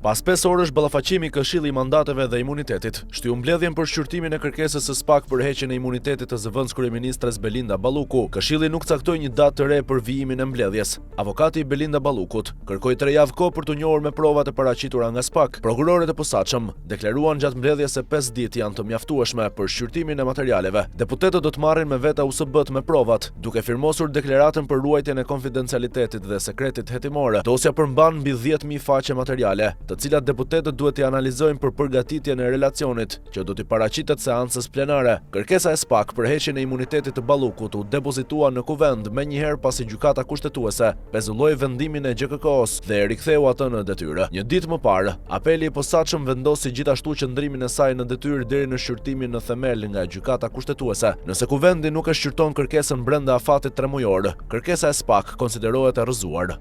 Pas 5 orësh ballafaqimi Këshilli i Mandateve dhe Imunitetit shtyu mbledhjen për shqyrtimin e kërkesës së SPAK për heqjen e imunitetit të zëvendës kryeministres Belinda Balluku. Këshilli nuk caktoi një datë të re për vijimin e mbledhjes. Avokati i Belinda Ballukut kërkoi 3 javë kohë për të njohur me provat e paraqitura nga SPAK. Prokurorët e posaçëm deklaruan gjatë mbledhjes se 5 ditë janë të mjaftueshme për shqyrtimin e materialeve. Deputetët do të marrin me veta USB-t me provat, duke firmosur deklaratën për ruajtjen e konfidencialitetit dhe sekretit hetimor. Dosja përmban mbi 10.000 faqe materiale, të cilat deputetët duhet t'i analizojnë për përgatitjen e relacionit që do t'i paraqitet seancës plenare. Kërkesa e SPAK për heqjen e imunitetit të Ballukut u depozitua në kuvend menjëherë pasi gjykata kushtetuese pezulloi vendimin e GKK-s dhe e riktheu atë në detyrë. Një ditë më parë, apeli i posaçëm vendosi gjithashtu qëndrimin e saj në detyrë deri në shqyrtimin në themel nga gjykata kushtetuese. Nëse kuvendi nuk e shqyrton kërkesën brenda afatit 3 mujor, kërkesa e SPAK konsiderohet e rrëzuar.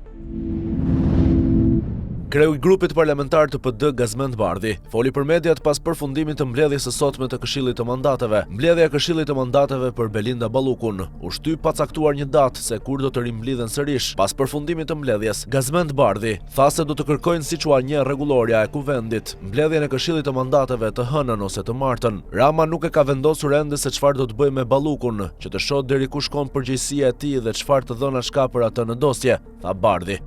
Kreu i grupit parlamentar të PD Gazmend Bardhi foli për mediat pas përfundimit të mbledhjes së sotme të Këshillit të Mandateve. Mbledhja e Këshillit të Mandateve për Belinda Ballukun u shty pa caktuar një datë se kur do të rimblidhen sërish. Pas përfundimit të mbledhjes, Gazmend Bardhi tha se do të kërkojnë siç u një rregullorja e kuvendit mbledhjen e Këshillit të Mandateve të hënën ose të martën. Rama nuk e ka vendosur ende se çfarë do të bëjë me Ballukun, që të shohë deri ku shkon përgjegjësia e tij dhe çfarë të dhënash ka për atë në dosje, tha Bardhi.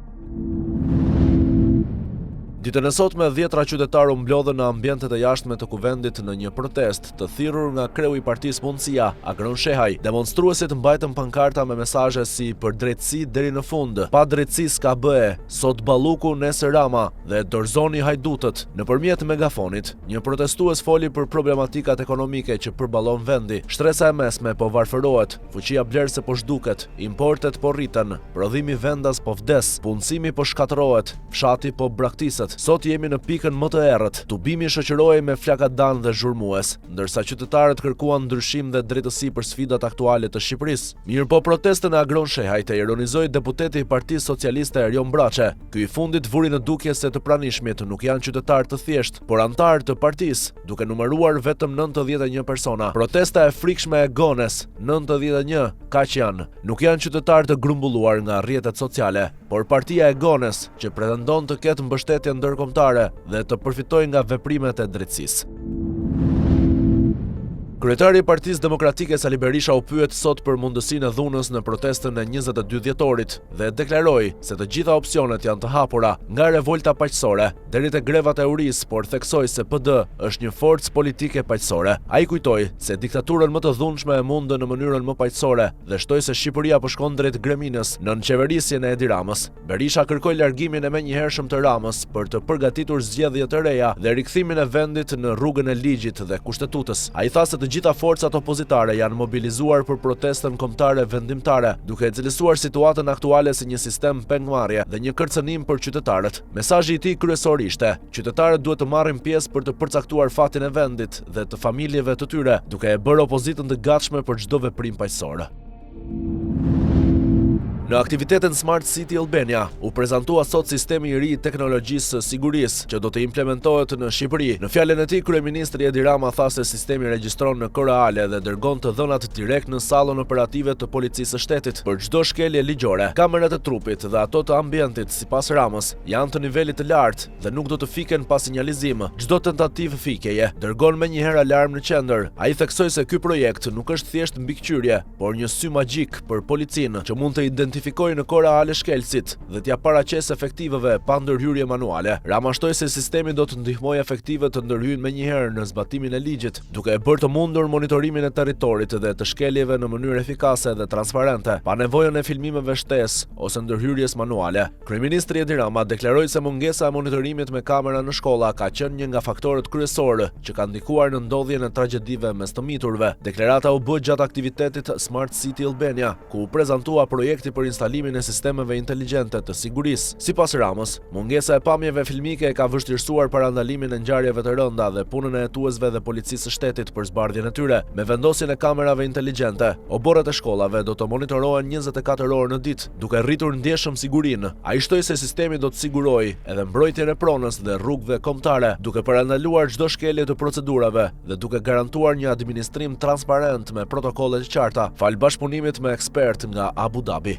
Ditën e sotme 10 qytetarë u mblodhën në ambientet e jashtme të kuvendit në një protest të thirrur nga kreu i Partisë Mundësia, Agron Shehaj. Demonstruesit mbajtën pankarta me mesazhe si për drejtësi deri në fund, pa drejtësi s'ka bëhe, sot Balluku nesër Rama dhe dorëzoni hajdutët. Nëpërmjet megafonit, një protestues foli për problematikat ekonomike që përballon vendi. Shtresa e mesme po varfërohet, fuqia blerëse po zhduket, importet po rriten, prodhimi vendas po vdes, punësimi po shkatërrohet, fshati po braktiset. Sot jemi në pikën më të errët. Tubimi shoqërohej me flakadan dhe zhurmues, ndërsa qytetarët kërkuan ndryshim dhe drejtësi për sfidat aktuale të Shqipërisë. Mirëpo protestën e Agron Shehaj të ironizoi deputeti i Partisë Socialiste Erjon Braçe. Ky i fundit vuri në dukje se të pranishmit nuk janë qytetarë të thjeshtë, por antarë të partisë, duke numëruar vetëm 91 persona. Protesta e frikshme e Gones, 91, kaq janë. Nuk janë qytetarë të grumbulluar nga rrjetet sociale, por partia e Gones, që pretendon të ketë mbështetje ndërkombëtare dhe të përfitojë nga veprimet e drejtësisë. Kryetari i Partisë Demokratike Sali Berisha u pyet sot për mundësinë e dhunës në protestën e 22 dhjetorit dhe deklaroi se të gjitha opsionet janë të hapura, nga revolta paqësore deri te grevat e urisë, por theksoi se PD është një forcë politike paqësore. Ai kujtoi se diktaturën më të dhunshme e mundën në mënyrën më paqësore dhe shtoi se Shqipëria po shkon drejt greminës nën qeverisjen e Edi Ramës. Berisha kërkoi largimin e menjëhershëm të Ramës për të përgatitur zgjedhje të reja dhe rikthimin e vendit në rrugën e ligjit dhe kushtetutës. Ai tha se të gjitha forcat opozitare janë mobilizuar për protestën kombëtare vendimtare, duke cilësuar situatën aktuale si një sistem pengmarrje dhe një kërcënim për qytetarët. Mesazhi i tij kryesor ishte: qytetarët duhet të marrin pjesë për të përcaktuar fatin e vendit dhe të familjeve të tyre, duke e bërë opozitën të gatshme për çdo veprim paqësor. Në aktivitetin Smart City Albania u prezantua sot sistemi i ri i teknologjisë së sigurisë që do të implementohet në Shqipëri. Në fjalën e tij, kryeministri Edi Rama tha se sistemi regjistron në kohë reale dhe dërgon të dhënat direkt në sallën operative të policisë së shtetit. Për çdo shkelje ligjore, kamerat e trupit dhe ato të ambientit sipas Ramës janë të nivelit të lartë dhe nuk do të fiken pas sinjalizim. Çdo tentativë fikeje dërgon menjëherë alarm në qendër. Ai theksoi se ky projekt nuk është thjesht mbikëqyrje, por një sy magjik për policinë që mund të identifikojë në kohë reale shkelësit dhe t'ia paraqesë efektivëve pa ndërhyrje manuale. Rama shtoi se sistemi do të ndihmojë efektive të ndërhyjnë menjëherë në zbatimin e ligjit, duke e bërë të mundur monitorimin e territorit dhe të shkeljeve në mënyrë efikase dhe transparente, pa nevojën e filmimeve shtesë ose ndërhyrjes manuale. Kryeministri Edi Rama deklaroi se mungesa e monitorimit me kamera në shkolla ka qenë një nga faktorët kryesorë që kanë ndikuar në ndodhjen e tragjedive mes të miturve. Deklarata u bë gjatë aktivitetit Smart City Albania, ku u prezantua projekti për instalimin e sistemeve inteligjente të sigurisë. Sipas Ramës, mungesa e pamjeve filmike ka vështirësuar parandalimin e ngjarjeve të rënda dhe punën e hetuesve dhe policisë së shtetit për zbardhjen e tyre. Me vendosjen e kamerave inteligjente, oborrat e shkollave do të monitorohen 24 orë në ditë, duke rritur ndjeshëm sigurinë. Ai shtoi se sistemi do të sigurojë edhe mbrojtjen e pronës dhe rrugëve kombëtare, duke parandaluar çdo shkelje të procedurave dhe duke garantuar një administrim transparent me protokolle të qarta, fal bashkëpunimit me ekspert nga Abu Dhabi.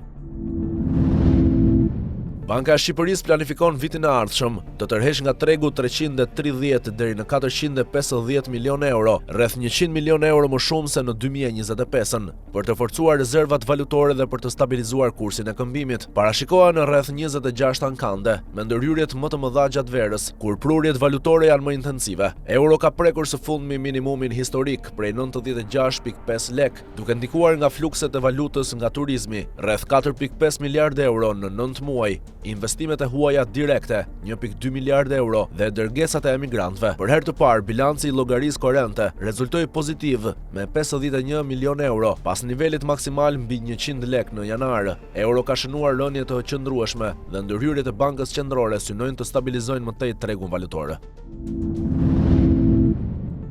Banka e Shqipërisë planifikon vitin e ardhshëm të tërheqë nga tregu 330 deri në 450 milion euro, rreth 100 milion euro më shumë se në 2025-ën, për të forcuar rezervat valutore dhe për të stabilizuar kursin e këmbimit. Parashikohen rreth 26 ankande, me ndërhyrjet më të mëdha gjatë verës, kur prurjet valutore janë më intensive. Euro ka prekur së fundmi minimumin historik prej 96.5 lek, duke ndikuar nga flukset e valutës nga turizmi, rreth 4.5 miliard euro në 9 muaj. Investimet e huaja direkte, 1.2 miliard euro dhe dërgesat e emigrantëve. Për herë të parë, bilanci i llogarisë korrente rezultoi pozitiv me 51 milion euro, pas nivelit maksimal mbi 100 lek në janar. Euro ka shënuar rënje të qëndrueshme dhe ndërhyrjet e Bankës Qendrore synojnë të stabilizojnë më tej tregun valutor.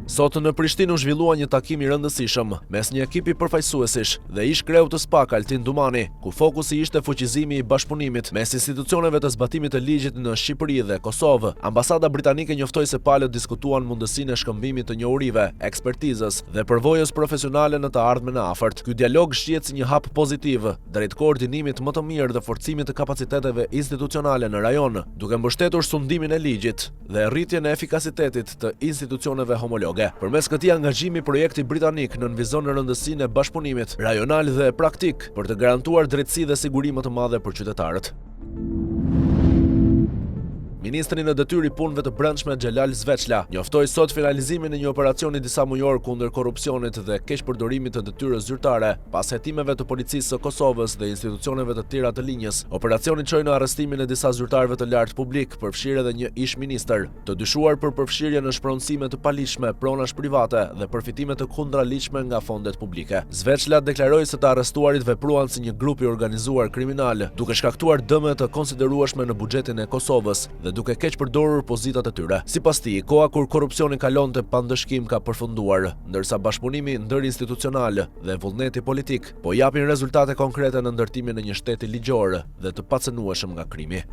Sot në Prishtinë u zhvillua një takim i rëndësishëm mes një ekipi përfaqësuesish dhe ish kreu të SPAK Altin Dumani, ku fokusi ishte fuqizimi i bashkëpunimit mes institucioneve të zbatimit të ligjit në Shqipëri dhe Kosovë. Ambasada britanike njoftoi se palët diskutuan mundësinë e shkëmbimit të njohurive, ekspertizës dhe përvojës profesionale në të ardhmen e afërt. Ky dialog shihet si një hap pozitiv drejt koordinimit më të mirë dhe forcimit të kapaciteteve institucionale në rajon, duke mbështetur sundimin e ligjit dhe rritjen e efikasitetit të institucioneve homologe. Përmes këtij angazhimi, projekti britanik nënvizon në rëndësinë e bashkëpunimit rajonal dhe praktik për të garantuar drejtësi dhe siguri më të madhe për qytetarët. Ministri në detyrë i punëve të brendshme Xhelal Zveçla njoftoi sot finalizimin e një operacioni disa mujor kundër korrupsionit dhe keqpërdorimit të detyrës zyrtare pas hetimeve të policisë së Kosovës dhe institucioneve të tjera të linjës. Operacioni çoi në arrestimin e disa zyrtarëve të lartë publik, përfshirë edhe një ish ministër, të dyshuar për përfshirje në shpronësime të paligjshme, pronash private dhe përfitime të kundraligjshme nga fondet publike. Zveçla deklaroi se të arrestuarit vepruan si një grup i organizuar kriminal, duke shkaktuar dëme të konsiderueshme në buxhetin e Kosovës dhe duke keq përdorur pozitat e tyre. Sipas tij, koha kur korrupsioni kalonte pa ndëshkim ka përfunduar, ndërsa bashkëpunimi ndërinstitucional dhe vullneti politik po japin rezultate konkrete në ndërtimin e një shteti ligjor dhe të pacënueshëm nga krimi.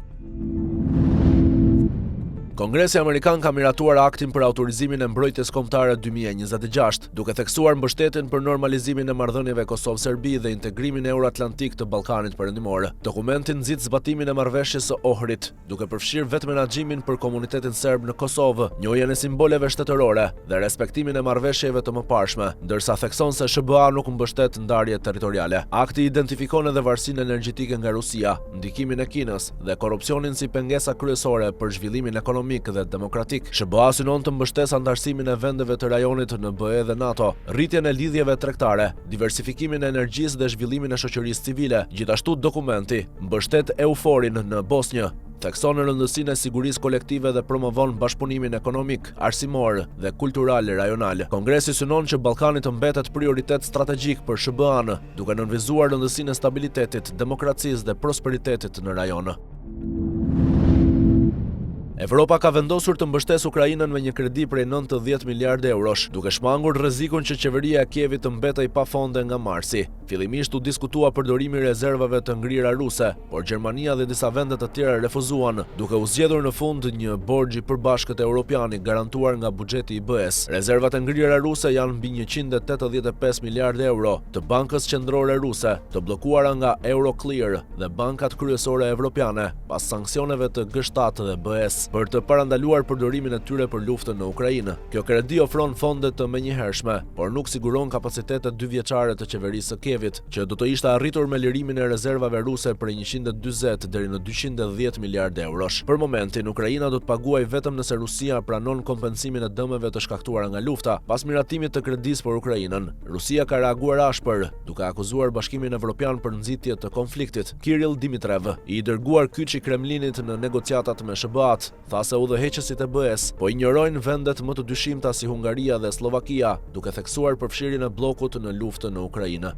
Kongresi Amerikan ka miratuar aktin për autorizimin e mbrojtjes kombëtare 2026, duke theksuar mbështetjen për normalizimin e marrëdhënieve Kosovë-Serbi dhe integrimin euro-atlantik të Ballkanit Perëndimor. Dokumenti nxit zbatimin e marrëveshjes së Ohrit, duke përfshirë vetë menaxhimin për komunitetin serb në Kosovë, njohjen e simboleve shtetërore dhe respektimin e marrëveshjeve të mëparshme, ndërsa thekson se SBA nuk mbështet ndarje territoriale. Akti identifikon edhe varësinë energjetike nga Rusia, ndikimin e Kinës dhe korrupsionin si pengesa kryesore për zhvillimin ekonomik dhe demokratik. SBA synon të mbështesë antarësimin e vendeve të rajonit në BE dhe NATO, rritjen e lidhjeve tregtare, diversifikimin e energjisë dhe zhvillimin e shoqërisë civile. Gjithashtu dokumenti mbështet EUFOR-in në Bosnjë, thekson rëndësinë e sigurisë kolektive dhe promovon bashkëpunimin ekonomik, arsimor dhe kultural rajonal. Kongresi synon që Ballkani të mbetet prioritet strategjik për SBA-n, duke nënvizuar rëndësinë e stabilitetit, demokracisë dhe prosperitetit në rajon. Evropa ka vendosur të mbështesë Ukrainën me një kredi prej 90 miliardë eurosh, duke shmangur rrezikun që qeveria e Kievit të mbetej pa fonde nga marsi. Fillimisht u diskutua përdorimi i rezervave të ngrira ruse, por Gjermania dhe disa vende të tjera refuzuan, duke u zgjedhur në fund një borxh i përbashkët evropian i garantuar nga buxheti i BE-s. Rezervat e ngrira ruse janë mbi 185 miliardë euro të Bankës Qendrore Ruse, të bllokuara nga Euroclear dhe bankat kryesore evropiane pas sanksioneve të G7 dhe BE-s për të parandaluar përdorimin e tyre për luftën në Ukrainë. Kjo kredi ofron fonde të menjëhershme, por nuk siguron kapacitetet 2 vjeçare të qeverisë së Kievit, që do të ishte arritur me lirimin e rezervave ruse prej 140 deri në 210 miliardë eurosh. Për momentin, Ukraina do të paguajë vetëm nëse Rusia pranon kompensimin e dëmeve të shkaktuara nga lufta. Pas miratimit të kredisë për Ukrainën, Rusia ka reaguar ashpër, duke akuzuar Bashkimin Evropian për nxitje të konfliktit. Kirill Dimitrov, i dërguar kyç i Kremlinit në negociatat me SBA-t, tha se udhëheqësit e BE-s po injorojnë vendet më të dyshimta si Hungaria dhe Slovakia, duke theksuar përfshirjen e bllokut në luftën në Ukrainë.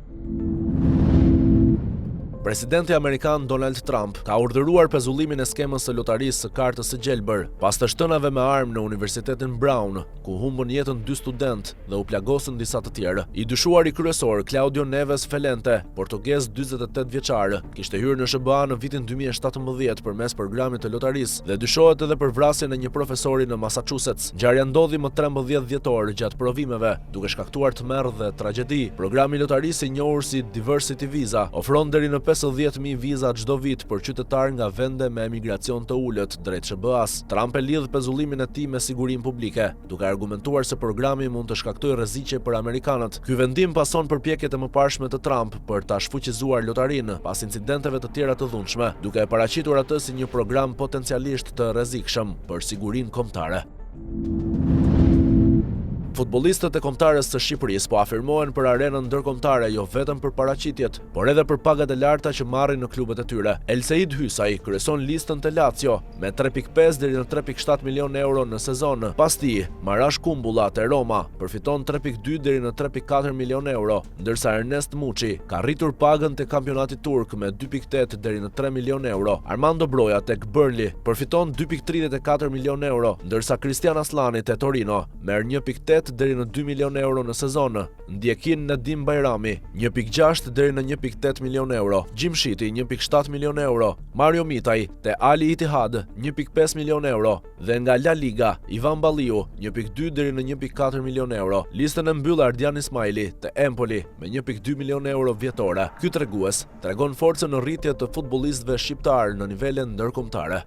Presidenti Amerikan Donald Trump ka urdhëruar pezullimin e skemës së lotarisë së kartës së gjelbër, pas të shtënave me armë në Universitetin Brown, ku humbën jetën 2 studentë dhe u plagosën disa të tjerë. I dyshuari kryesor Claudio Neves Felente, portugez 48 vjeçar, kishte hyrë në SBA në vitin 2017 përmes programit të lotarisë dhe dyshohet edhe për vrasjen e një profesori në Massachusetts. Ngjarja ndodhi më 13 dhjetor gjatë provimeve, duke shkaktuar tmerr dhe tragjedi. Programi i lotarisë i njohur si Diversity Visa ofron deri në 50.000 viza çdo vit për qytetar nga vende me emigracion të ulët drejt SBA-s. Trump e lidh pezullimin e tij me sigurinë publike, duke argumentuar se programi mund të shkaktojë rreziqe për amerikanët. Ky vendim pason përpjekjet e mëparshme të Trump për ta shfuqizuar lotarinë pas incidenteve të tjera të dhunshme, duke e paraqitur atë si një program potencialisht të rrezikshëm për sigurinë kombëtare. Futbollistët e kombëtarës së Shqipërisë po afirmohen për arenën ndërkombëtare jo vetëm për paraqitjet, por edhe për pagat e larta që marrin në klubet e tyre. Elseid Hysaj kryeson listën të Lazio me 3.5 deri në 3.7 milion euro në sezon. Pas tij, Marash Kumbulla te Roma përfiton 3.2 deri në 3.4 milion euro, ndërsa Ernest Muçi ka rritur pagën te kampionati turk me 2.8 deri në 3 milion euro. Armando Broja tek Burnley përfiton 2.34 milion euro, ndërsa Cristian Aslani te Torino merr 1.8 deri në 2 milion euro në sezon. Ndjekin Nedim Bajrami 1.6 deri në 1.8 milion euro, Gjimshiti 1.7 milion euro, Mario Mitaj te Ali Ittihad 1.5 milion euro dhe nga La Liga Ivan Balliu 1.2 deri në 1.4 milion euro. Listën e mbyll Ardian Ismaili te Empoli me 1.2 milion euro vjetore. Ky tregues tregon forcën në rritje të futbollistëve shqiptar në nivele ndërkombëtare.